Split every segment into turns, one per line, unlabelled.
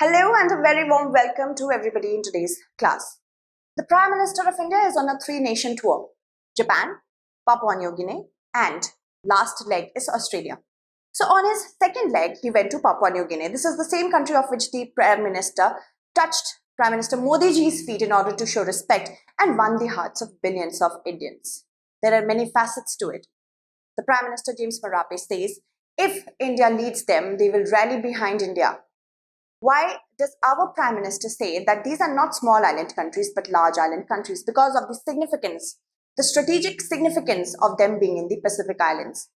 Hello and a very warm welcome to everybody in today's class. The Prime Minister of India is on a three-nation tour: Japan, Papua New Guinea, and last leg is Australia. So on his second leg, he went to Papua New Guinea. This is the same country of which the Prime Minister touched Prime Minister Modi's feet in order to show respect and won the hearts of billions of Indians. There are many facets to it. The Prime Minister James Marape says, if India leads them, they will rally behind India. Why does our Prime Minister say that these are not small island countries but large island countries? Because of the significance, the strategic significance of them being in the Pacific Islands.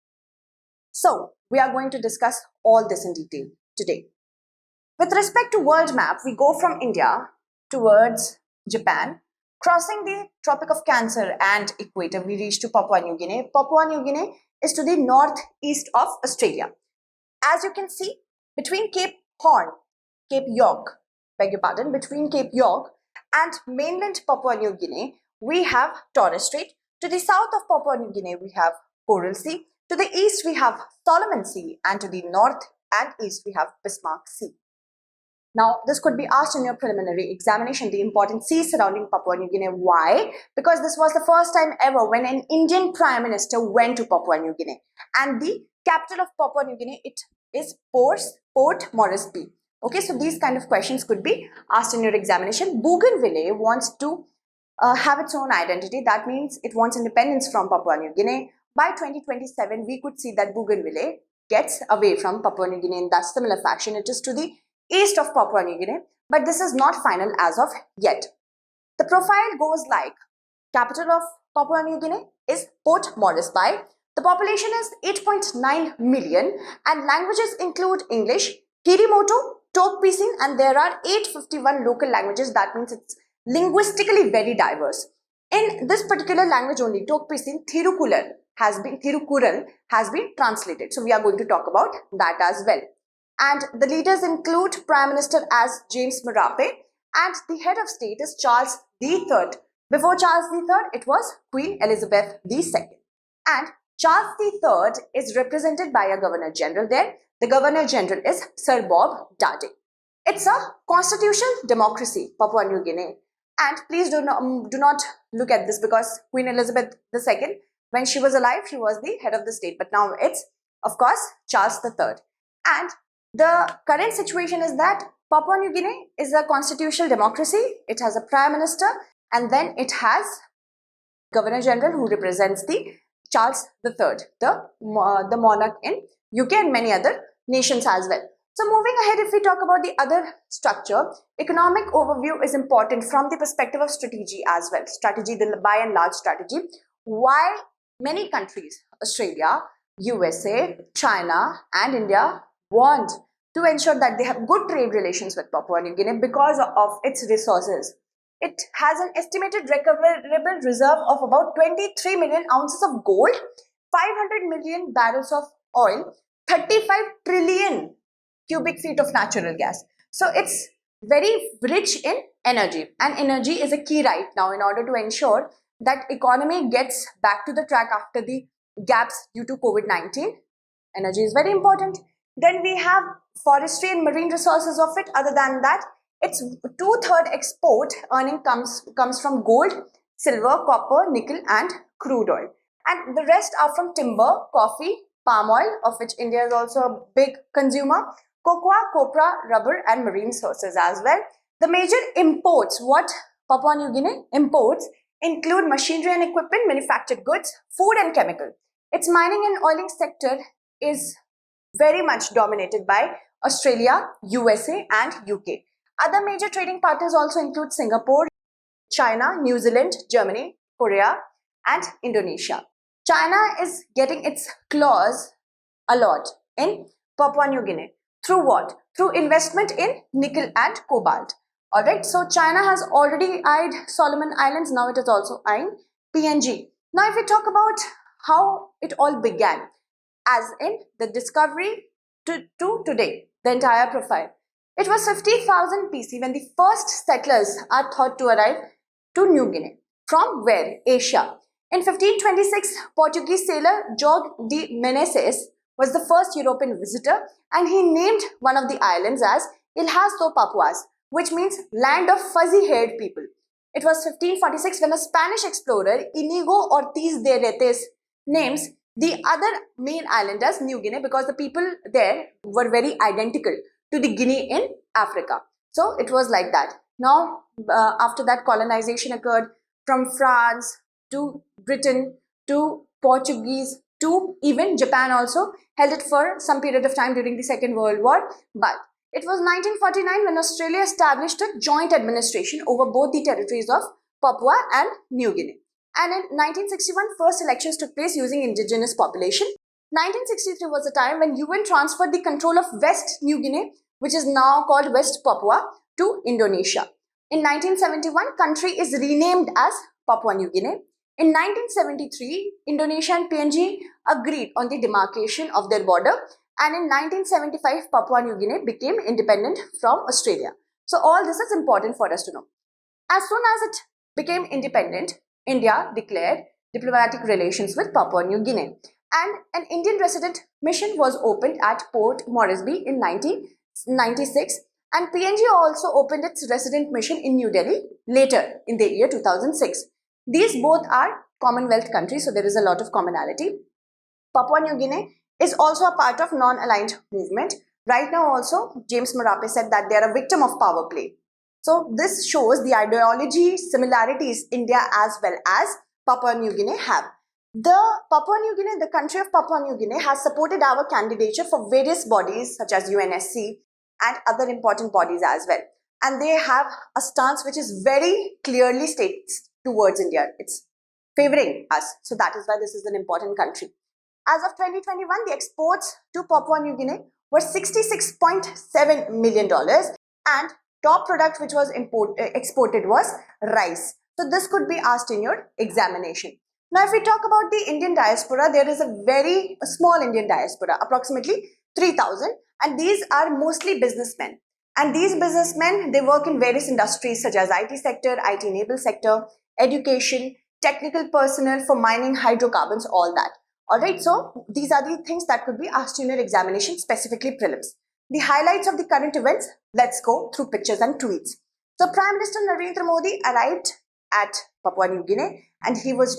So, we are going to discuss all this in detail today. With respect to world map, we go from India towards Japan, crossing the Tropic of Cancer and equator, we reach to Papua New Guinea. Papua New Guinea is to the northeast of Australia. As you can see, between Cape York and mainland Papua New Guinea, we have Torres Strait. To the south of Papua New Guinea, we have Coral Sea. To the east, we have Solomon Sea. And to the north and east, we have Bismarck Sea. Now, this could be asked in your preliminary examination, the important seas surrounding Papua New Guinea. Why? Because this was the first time ever when an Indian Prime Minister went to Papua New Guinea. And the capital of Papua New Guinea, it is Port Moresby. Okay, so these kind of questions could be asked in your examination. Bougainville wants to have its own identity. That means it wants independence from Papua New Guinea. By 2027, we could see that Bougainville gets away from Papua New Guinea in that similar fashion. It is to the east of Papua New Guinea, but this is not final as of yet. The profile goes like: capital of Papua New Guinea is Port Moresby. The population is 8.9 million and languages include English, Kirimoto, Tok Pisin, and there are 851 local languages. That means it's linguistically very diverse. In this particular language only, Tok Pisin, Thirukural has been translated. So we are going to talk about that as well. And the leaders include Prime Minister as James Marape, and the head of state is Charles III. Before Charles III, it was Queen Elizabeth II. And Charles III is represented by a Governor General there. The Governor General is Sir Bob Dade. It's a constitutional democracy, Papua New Guinea. And please do not look at this, because Queen Elizabeth II, when she was alive, she was the head of the state. But now it's, of course, Charles III. And the current situation is that Papua New Guinea is a constitutional democracy. It has a Prime Minister, and then it has Governor General who represents the Charles III, the monarch in UK and many other nations as well. So moving ahead, if we talk about the other structure, economic overview is important from the perspective of strategy as well. Strategy, the by and large strategy. Why many countries, Australia, USA, China and India, want to ensure that they have good trade relations with Papua New Guinea because of its resources. It has an estimated recoverable reserve of about 23 million ounces of gold, 500 million barrels of oil, 35 trillion cubic feet of natural gas. So it's very rich in energy, and energy is a key right now in order to ensure that economy gets back to the track after the gaps due to COVID-19. Energy is very important. Then we have forestry and marine resources of it. Other than that, its 2/3 export earning comes from gold, silver, copper, nickel and crude oil. And the rest are from timber, coffee, palm oil, of which India is also a big consumer, cocoa, copra, rubber and marine sources as well. The major imports, what Papua New Guinea imports, include machinery and equipment, manufactured goods, food and chemical. Its mining and oiling sector is very much dominated by Australia, USA and UK. Other major trading partners also include Singapore, China, New Zealand, Germany, Korea and Indonesia. China is getting its claws a lot in Papua New Guinea. Through what? Through investment in nickel and cobalt. Alright, so China has already eyed Solomon Islands, now it is also eyeing PNG. Now if we talk about how it all began, as in the discovery to today, the entire profile. It was 50,000 BC when the first settlers are thought to arrive to New Guinea. From where? Asia. In 1526, Portuguese sailor Jorge de Menezes was the first European visitor, and he named one of the islands as Ilhaso Papuas, which means land of fuzzy-haired people. It was 1546 when a Spanish explorer, Inigo Ortiz de Retes, names the other main island as New Guinea because the people there were very identical to the Guinea in Africa. So it was like that. Now, after that, colonization occurred from France to Britain to Portuguese to even Japan also held it for some period of time during the Second World War. But it was 1949 when Australia established a joint administration over both the territories of Papua and New Guinea. And in 1961, first elections took place using indigenous population. 1963 was the time when UN transferred the control of West New Guinea, which is now called West Papua, to Indonesia. In 1971, country is renamed as Papua New Guinea. In 1973, Indonesia and PNG agreed on the demarcation of their border, and in 1975, Papua New Guinea became independent from Australia. So all this is important for us to know. As soon as it became independent, India declared diplomatic relations with Papua New Guinea, and an Indian resident mission was opened at Port Moresby in 1996, and PNG also opened its resident mission in New Delhi later in the year 2006. These both are Commonwealth countries, so there is a lot of commonality. Papua New Guinea is also a part of non-aligned movement. Right now also, James Marape said that they are a victim of power play. So this shows the ideology similarities India as well as Papua New Guinea have. The country of Papua New Guinea has supported our candidature for various bodies such as UNSC and other important bodies as well. And they have a stance which is very clearly states towards India. It's favoring us. So that is why this is an important country. As of 2021, the exports to Papua New Guinea were $66.7 million, and top product which was exported was rice. So this could be asked in your examination. Now, if we talk about the Indian diaspora, there is a very small Indian diaspora, approximately 3,000, and these are mostly businessmen. And these businessmen, they work in various industries such as IT sector, IT enable sector, education, technical personnel for mining, hydrocarbons, all that. Alright, so these are the things that could be asked in your examination, specifically prelims. The highlights of the current events, let's go through pictures and tweets. So Prime Minister Narendra Modi arrived at Papua New Guinea and he was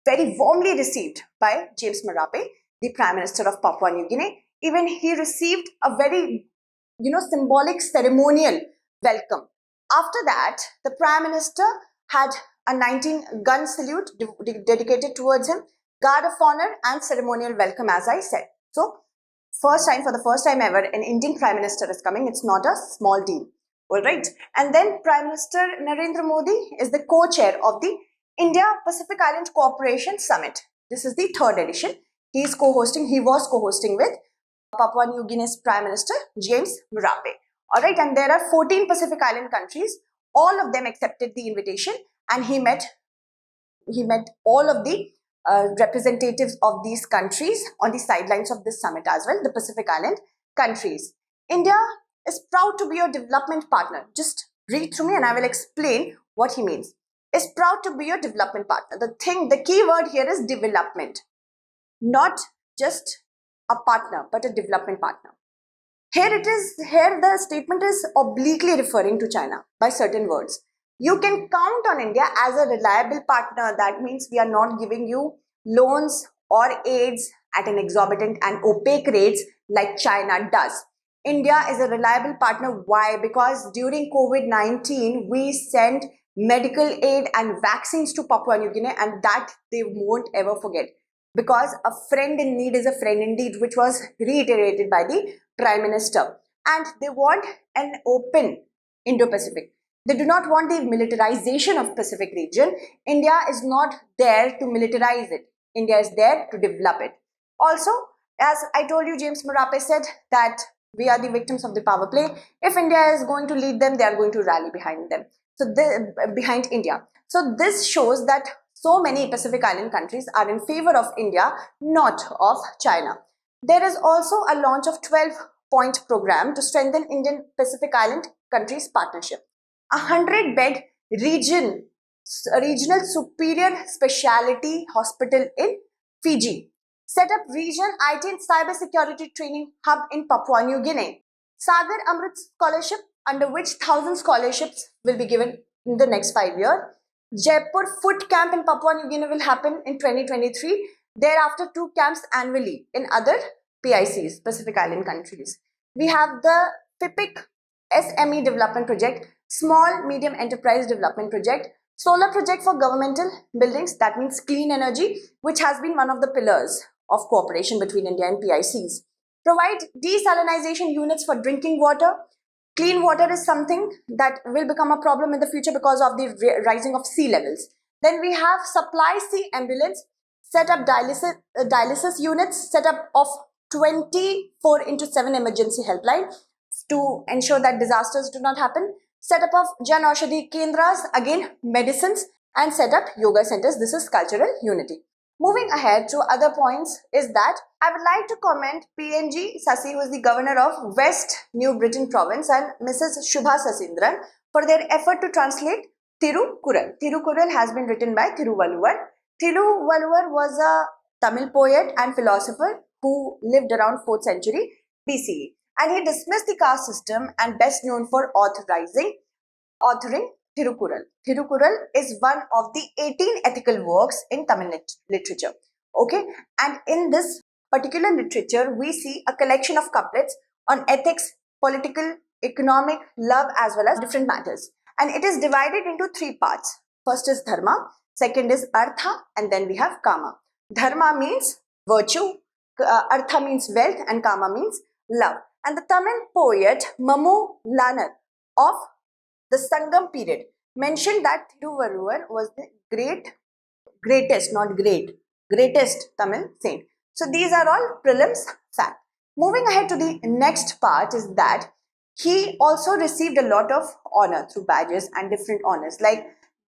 very warmly received by James Marape, the Prime Minister of Papua New Guinea. Even he received a very, symbolic ceremonial welcome. After that, the Prime Minister had a 19-gun salute dedicated towards him, guard of honor and ceremonial welcome, as I said. So, for the first time ever, an Indian Prime Minister is coming. It's not a small deal. Alright. And then Prime Minister Narendra Modi is the co-chair of the India-Pacific Island Cooperation Summit. This is the third edition. He was co-hosting with Papua New Guinea's Prime Minister James Marape. Alright, and there are 14 Pacific Island countries. All of them accepted the invitation, and he met all of the representatives of these countries on the sidelines of this summit as well, the Pacific Island countries. India is proud to be your development partner. Just read through me and I will explain what he means. Is proud to be your development partner. The key word here is development. Not just a partner, but a development partner. Here the statement is obliquely referring to China by certain words. You can count on India as a reliable partner. That means we are not giving you loans or aids at an exorbitant and opaque rates like China does. India is a reliable partner. Why? Because during COVID-19, we sent medical aid and vaccines to Papua New Guinea, and that they won't ever forget. Because a friend in need is a friend indeed, which was reiterated by the Prime Minister. And they want an open Indo-Pacific. They do not want the militarization of Pacific region. India is not there to militarize it. India is there to develop it. Also, as I told you, James Marape said that we are the victims of the power play. If India is going to lead them, they are going to rally behind them. So behind India. So this shows that so many Pacific Island countries are in favor of India, not of China. There is also a launch of 12-point program to strengthen Indian Pacific Island countries' partnership. 100-bed regional superior specialty hospital in Fiji. Set up regional IT and cyber security training hub in Papua New Guinea. Sagar Amrit Scholarship, under which 1,000 scholarships will be given in the next 5 years. Jaipur Foot Camp in Papua New Guinea will happen in 2023. Thereafter, 2 camps annually in other PICs, Pacific Island countries. We have the FIPIC SME Development Project, Small Medium Enterprise Development Project, solar project for governmental buildings, that means clean energy, which has been one of the pillars of cooperation between India and PICs. Provide desalinization units for drinking water. Clean water is something that will become a problem in the future because of the rising of sea levels. Then we have supply sea ambulance, set up dialysis units, set up of 24/7 emergency helpline to ensure that disasters do not happen. Set up of Jan Aushadhi Kendras, again medicines, and set up yoga centers. This is cultural unity. Moving ahead to other points is that I would like to comment PNG Sasi, who is the governor of West New Britain province, and Mrs. Shubha Sasindran for their effort to translate Thirukural. Thirukural has been written by Thiruvalluvar. Thiruvalluvar was a Tamil poet and philosopher who lived around 4th century BCE, and he dismissed the caste system and best known for authoring Thirukural. Thirukural is one of the 18 ethical works in Tamil literature. Okay, and in this particular literature, we see a collection of couplets on ethics, political, economic, love, as well as different matters. And it is divided into 3 parts. First is dharma, second is artha, and then we have kama. Dharma means virtue, artha means wealth, and kama means love. And the Tamil poet Mamu Lanar of the Sangam period mentioned that Thiruvalluvar was the greatest Tamil saint. So these are all prelims fact. Moving ahead to the next part is that he also received a lot of honor through badges and different honors. Like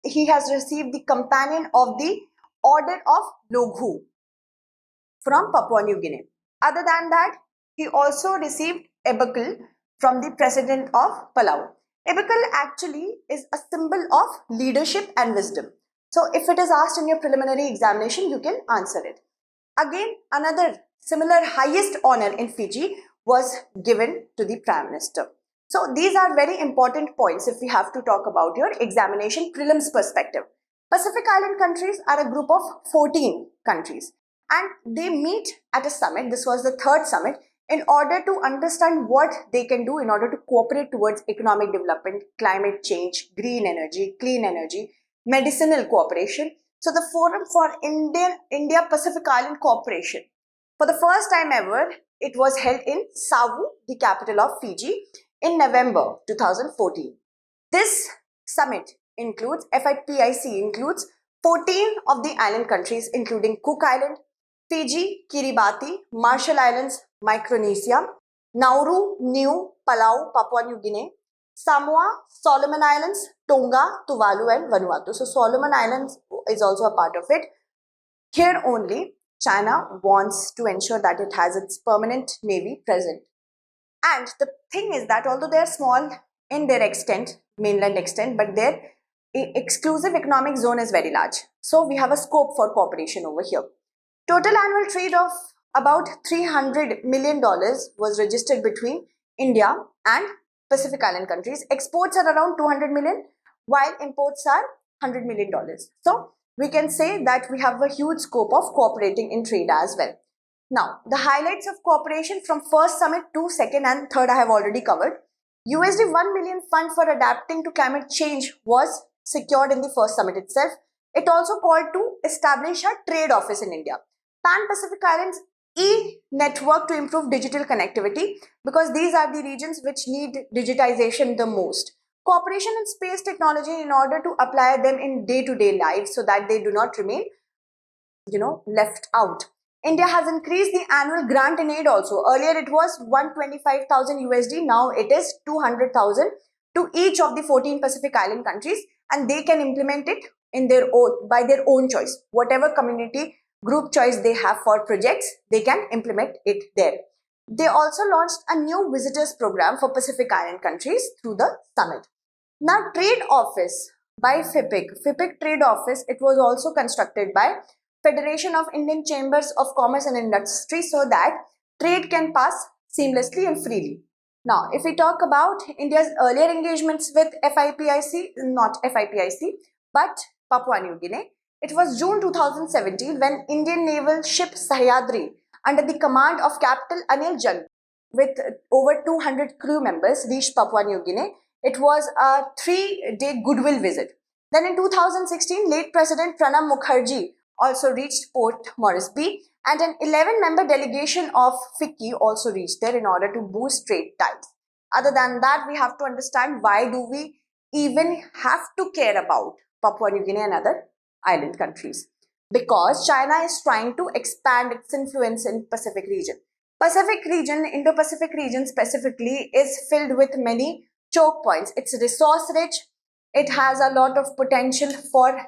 he has received the Companion of the Order of Loghu from Papua New Guinea. Other than that, he also received Ebakal from the President of Palau. Ebakal actually is a symbol of leadership and wisdom. So if it is asked in your preliminary examination, you can answer it. Again, another similar highest honor in Fiji was given to the Prime Minister. So these are very important points if we have to talk about your examination prelims perspective. Pacific Island countries are a group of 14 countries, and they meet at a summit. This was the 3rd summit, in order to understand what they can do in order to cooperate towards economic development, climate change, green energy, clean energy, medicinal cooperation. So the Forum for India-Pacific Island Cooperation, for the first time ever, it was held in Savu, the capital of Fiji, in November 2014. This summit includes, FIPIC includes 14 of the island countries, including Cook Island, Fiji, Kiribati, Marshall Islands, Micronesia, Nauru, Niue, Palau, Papua New Guinea, Samoa, Solomon Islands, Tonga, Tuvalu, and Vanuatu. So Solomon Islands is also a part of it. Here only, China wants to ensure that it has its permanent navy present. And the thing is that although they are small in their extent, mainland extent, but their exclusive economic zone is very large. So we have a scope for cooperation over here. Total annual trade of about $300 million was registered between India and Pacific Island countries. Exports are around 200 million, while imports are $100 million. So we can say that we have a huge scope of cooperating in trade as well. Now, the highlights of cooperation from first summit to second and third I have already covered. USD 1 million fund for adapting to climate change was secured in the first summit itself. It also called to establish a trade office in India. Pan-Pacific Islands e-network to improve digital connectivity, because these are the regions which need digitization the most. Cooperation in space technology in order to apply them in day-to-day life so that they do not remain, left out. India has increased the annual grant and aid also. Earlier it was 125,000 USD. Now it is 200,000 to each of the 14 Pacific Island countries, and they can implement it in their own, by their own choice. Whatever community group choice they have for projects, they can implement it there. They also launched a new visitors program for Pacific Island countries through the summit. Now, trade office by FIPIC trade office, it was also constructed by Federation of Indian Chambers of Commerce and Industry so that trade can pass seamlessly and freely. Now, if we talk about India's earlier engagements with FIPIC, not FIPIC, but Papua New Guinea, it was June 2017 when Indian naval ship Sahyadri, under the command of Captain Anil Jaggi, with over 200 crew members, reached Papua New Guinea. It was a 3-day goodwill visit. Then in 2016, late President Pranab Mukherjee also reached Port Moresby, and an 11-member delegation of FICCI also reached there in order to boost trade ties. Other than that, we have to understand why do we even have to care about Papua New Guinea and other island countries. Because China is trying to expand its influence in Pacific region. Pacific region, Indo-Pacific region specifically, is filled with many choke points. It's resource rich. It has a lot of potential for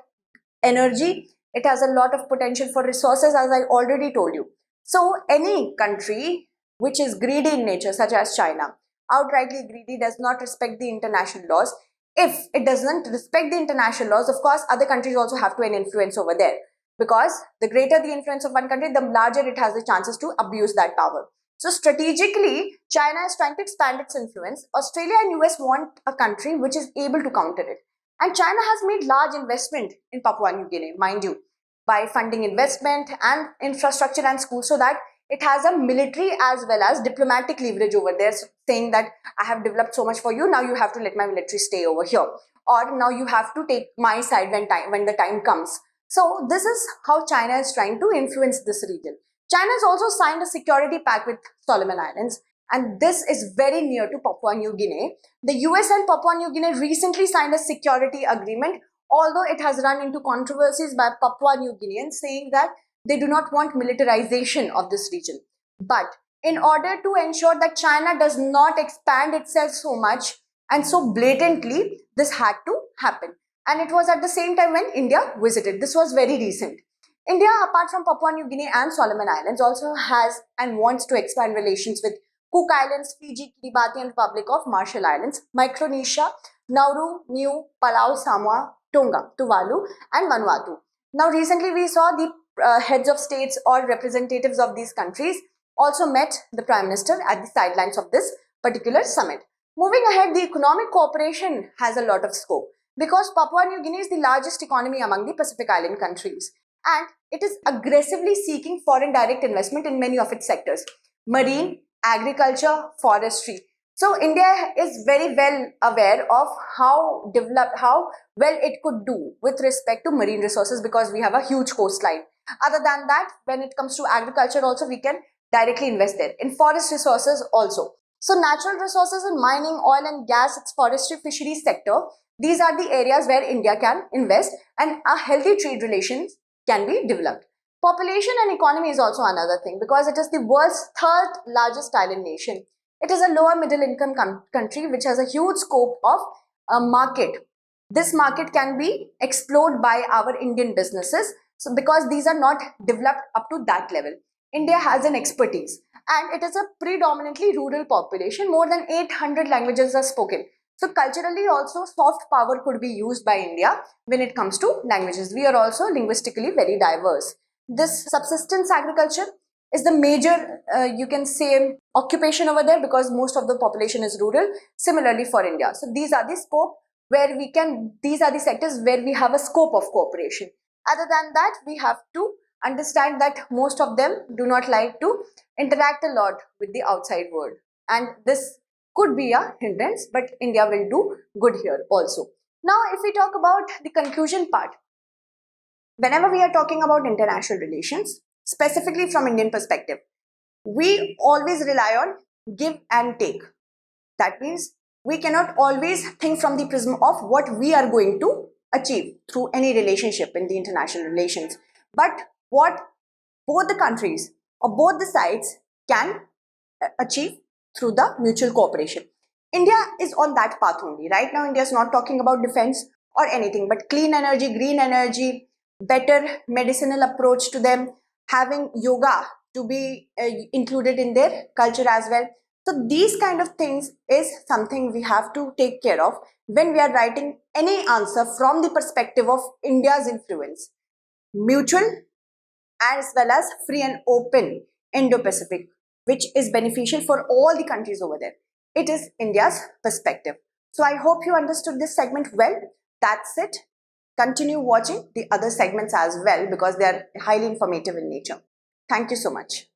energy. It has a lot of potential for resources, as I already told you. So any country which is greedy in nature, such as China, outrightly greedy, does not respect the international laws. If it doesn't respect the international laws, of course, other countries also have to an influence over there. Because the greater the influence of one country, the larger it has the chances to abuse that power. So strategically, China is trying to expand its influence. Australia and US want a country which is able to counter it. And China has made large investment in Papua New Guinea, mind you, by funding investment and infrastructure and schools, so that it has a military as well as diplomatic leverage over there, saying that I have developed so much for you, now you have to let my military stay over here. Or now you have to take my side when the time comes. So this is how China is trying to influence this region. China has also signed a security pact with Solomon Islands, and this is very near to Papua New Guinea. The US and Papua New Guinea recently signed a security agreement, although it has run into controversies by Papua New Guineans saying that they do not want militarization of this region. But in order to ensure that China does not expand itself so much and so blatantly, this had to happen. And it was at the same time when India visited. This was very recent. India, apart from Papua New Guinea and Solomon Islands, also has and wants to expand relations with Cook Islands, Fiji, Kiribati and Republic of Marshall Islands, Micronesia, Nauru, Niue, Palau, Samoa, Tonga, Tuvalu and Vanuatu. Now recently we saw the heads of states or representatives of these countries also met the Prime Minister at the sidelines of this particular summit. Moving ahead, the economic cooperation has a lot of scope because Papua New Guinea is the largest economy among the Pacific Island countries, and it is aggressively seeking foreign direct investment in many of its sectors: marine, agriculture, forestry. So India is very well aware of how well it could do with respect to marine resources because we have a huge coastline. Other than that, when it comes to agriculture also, we can directly invest there. In forest resources also. So natural resources in mining, oil and gas, its forestry, fisheries sector, these are the areas where India can invest and a healthy trade relations can be developed. Population and economy is also another thing because it is the world's third largest island nation. It is a lower middle income country which has a huge scope of a market. This market can be explored by our Indian businesses, so because these are not developed up to that level. India has an expertise and it is a predominantly rural population. More than 800 languages are spoken. So culturally also soft power could be used by India when it comes to languages. We are also linguistically very diverse. This subsistence agriculture is the major, you can say, occupation over there because most of the population is rural. Similarly for India. So these are the scope where these are the sectors where we have a scope of cooperation. Other than that, we have to understand that most of them do not like to interact a lot with the outside world. And this could be a hindrance, but India will do good here also. Now, if we talk about the conclusion part, whenever we are talking about international relations, specifically from Indian perspective, we always rely on give and take. That means we cannot always think from the prism of what we are going to achieve through any relationship in the international relations, but what both the countries or both the sides can achieve through the mutual cooperation. India is on that path only. Right now, India is not talking about defense or anything, but clean energy, green energy, better medicinal approach to them, having yoga to be included in their culture as well. So these kind of things is something we have to take care of when we are writing any answer from the perspective of India's influence. Mutual as well as free and open Indo-Pacific, which is beneficial for all the countries over there. It is India's perspective. So I hope you understood this segment well. That's it. Continue watching the other segments as well because they are highly informative in nature. Thank you so much.